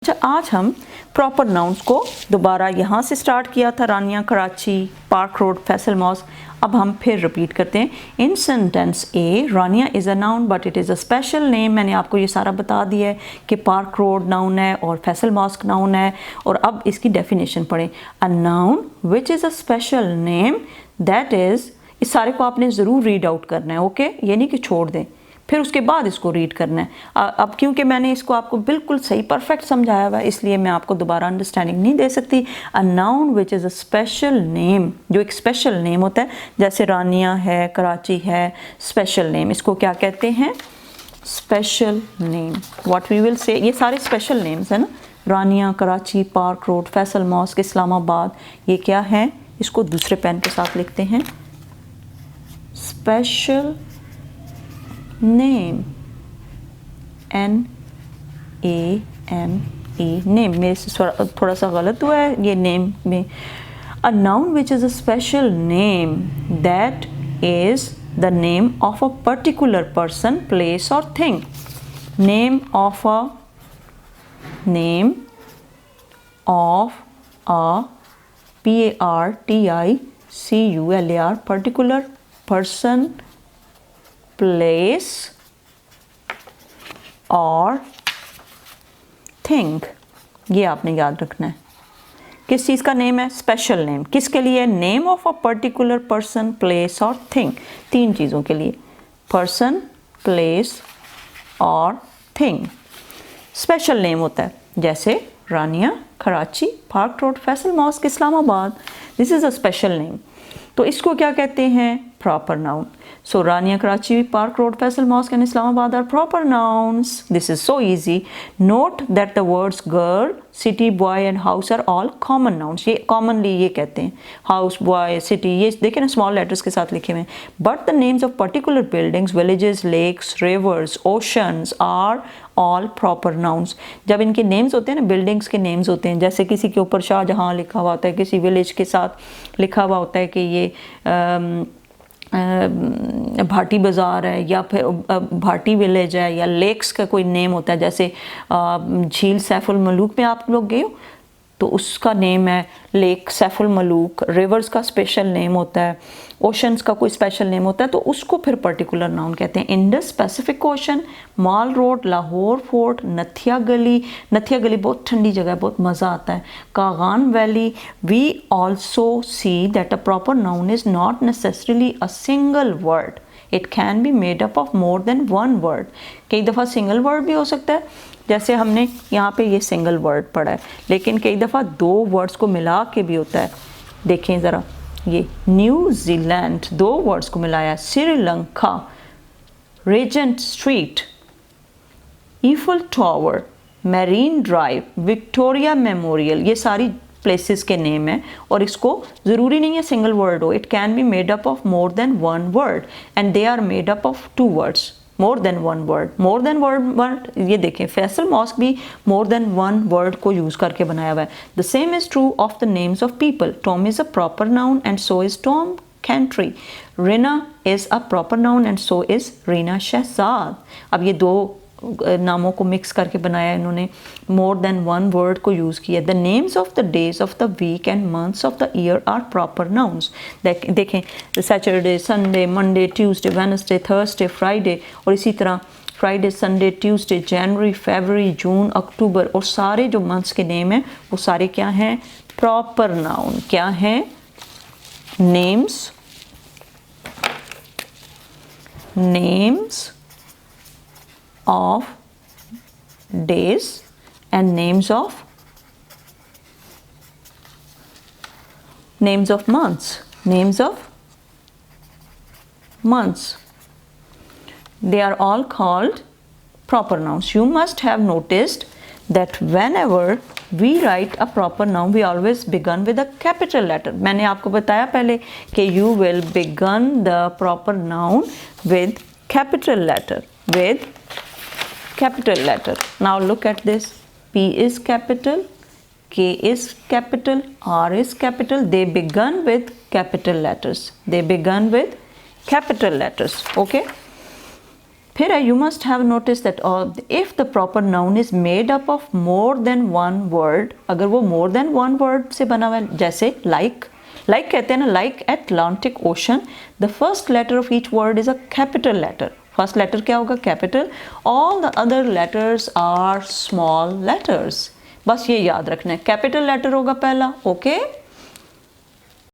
अच्छा, आज हम प्रॉपर नाउन्स को दोबारा यहाँ से स्टार्ट किया था, Rania, Karachi, Park Road, Faisal Mosque. अब हम फिर रिपीट करते हैं। In sentence A, Rania is a noun but it is a special name. मैंने आपको ये सारा बता दिया है कि पार्क रोड नाउन है और फैसल मॉस्क नाउन है। और अब इसकी डेफिनेशन पढ़ें। अ noun which is a special name that is, इस सारे को आपने ज़रूर रीड आउट करना है, ओके? ये नहीं कि छोड़ दें, फिर उसके बाद इसको रीड करना है। अब क्योंकि मैंने इसको आपको बिल्कुल सही परफेक्ट समझाया हुआ है, इसलिए मैं आपको दोबारा अंडरस्टैंडिंग नहीं दे सकती। अ noun which is a special name, जो एक स्पेशल नेम होता है, जैसे रानिया है, कराची है, स्पेशल नेम, इसको क्या कहते हैं? Special name. What we will say, ये सारे स्पेशल नेम्स है ना, Rania, Karachi, Park Road, Faisal Mosque, Islamabad, ये क्या है? इसको दूसरे पेन के साथ लिखते हैं, स्पेशल नेम, NAME, नेम। मेरे से थोड़ा सा गलत हुआ है ये नेम में। A noun which is a special name that is the name of a particular person, place और thing. Name of a PARTICULAR, particular person, place और थिंग, ये आपने याद रखना है। किस चीज़ का नेम है? Special name. किसके लिए? Name of a particular person, place और थिंग। तीन चीज़ों के लिए, पर्सन, प्लेस और थिंग। स्पेशल नेम होता है, जैसे Rania, Karachi, Park Road, Faisal Mosque, Islamabad. This is a special name. तो इसको क्या कहते हैं? Proper noun. So Rania, Karachi, Park Road, Faisal Mosque and Islamabad are proper nouns. This is so easy. Note that the words girl, city, boy and house are all common nouns. ये commonly ये कहते हैं, house, boy, city, ये देखें ना small letters के साथ लिखे हुए हैं. But the names of particular buildings, villages, lakes, rivers, oceans are all proper nouns. जब इनके names होते हैं ना, buildings के names होते हैं, जैसे किसी के ऊपर शाहजहां लिखा हुआ होता है, किसी village के साथ लिखा हुआ होता है कि ये भाटी बाज़ार है, या फिर भाटी विलेज है, या लेक्स का कोई नेम होता है, जैसे झील सैफुल मलूक में आप लोग गए हो तो उसका नेम है लेक सैफुल मलूक। रिवर्स का स्पेशल नेम होता है, ओशंस का कोई स्पेशल नेम होता है, तो उसको फिर पर्टिकुलर नाउन कहते हैं। इंडस पैसिफिक ओशन, माल रोड, लाहौर फोर्ट, नथिया गली, नथिया गली बहुत ठंडी जगह है, बहुत मज़ा आता है, Kaghan valley. We also see that a proper noun is not necessarily a single word, it can be made up of more than one word. कई दफ़ा सिंगल वर्ड भी हो सकता है, जैसे हमने यहाँ पे ये सिंगल वर्ड पढ़ा है, लेकिन कई दफ़ा दो वर्ड्स को मिला के भी होता है। देखें ज़रा, ये न्यूजीलैंड, दो वर्ड्स को मिलाया, Sri Lanka, Regent Street, Eiffel Tower, Marine Drive, Victoria Memorial, ये सारी प्लेसेस के नेम है। और इसको ज़रूरी नहीं है सिंगल वर्ड हो, it can be made up of more than one word and they are made up of two words. More than one word, more than word, ये देखें फैसल मॉस्क भी मोर देन वन वर्ड को use करके बनाया हुआ है। The same is true of the names of people. Tom is a proper noun and so is Tom Cantry. Reena is a proper noun and so is Reena Shahzad. अब ये दो नामों को मिक्स करके बनाया इन्होंने, मोर देन वन वर्ड को use किया। The names of the days of the week and months of the year are proper nouns. देखें Saturday, Sunday, Monday, Tuesday, Wednesday, Thursday, Friday, और इसी तरह फ्राइडे, संडे, ट्यूसडे, जनवरी, फरवरी, जून, अक्टूबर, और सारे जो मंथ्स के नेम हैं वो सारे क्या हैं? Proper noun. क्या हैं? Names of days and names of months, they are all called proper nouns. You must have noticed that whenever we write a proper noun we always begin with a capital letter. मैंने आपको बताया पहले कि you will begin the proper noun with capital letter, Now look at this. P is capital, K is capital, R is capital. They begun with capital letters. Okay. फिर है, you must have notice that if the proper noun is made up of more than one word, अगर वो मोर than one word से बना हुआ है, जैसे like कहते हैं ना, like Atlantic Ocean, the first letter of each word is a capital letter. First letter क्या होगा? Capital. All the other letters are small letters. बस ये याद रखना है, कैपिटल लेटर होगा पहला, ओके।